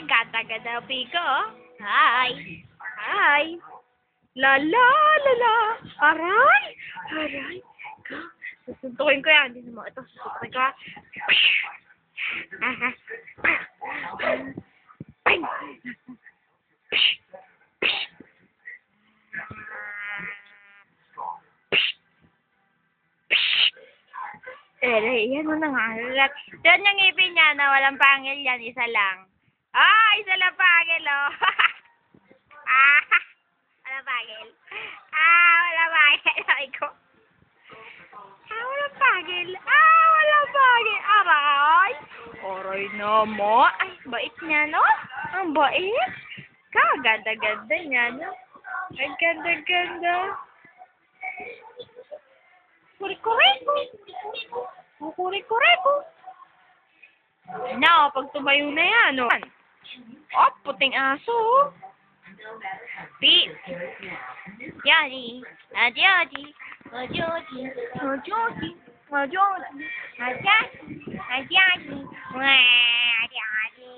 ganda-ganda Pico. Hi. Hi. La la la la. Aray. Aray. Susuntukin ko yan. Hindi mo ito. Susuntukin ko. Bang. Yan mo na nga. Yan yung ngipin niya na walang pangil yan. Isa lang. Isa lang pangil, oh. Walang pangil. Walang pangil. Ay ko. Walang pangil. Walang pangil. Aray. Aray na mo. Ay, bait niya, no? Ang bait. Kaganda-ganda niya, no? Ang ganda-ganda. Kuri-kureko. Kuri-kureko. Na, pag tumayo na yan, no? Puting aso. Pete. Yari. Adiyadi. Adiyadi. Adiyadi. Adiyadi. Adiyadi. Adiyadi. Adiyadi.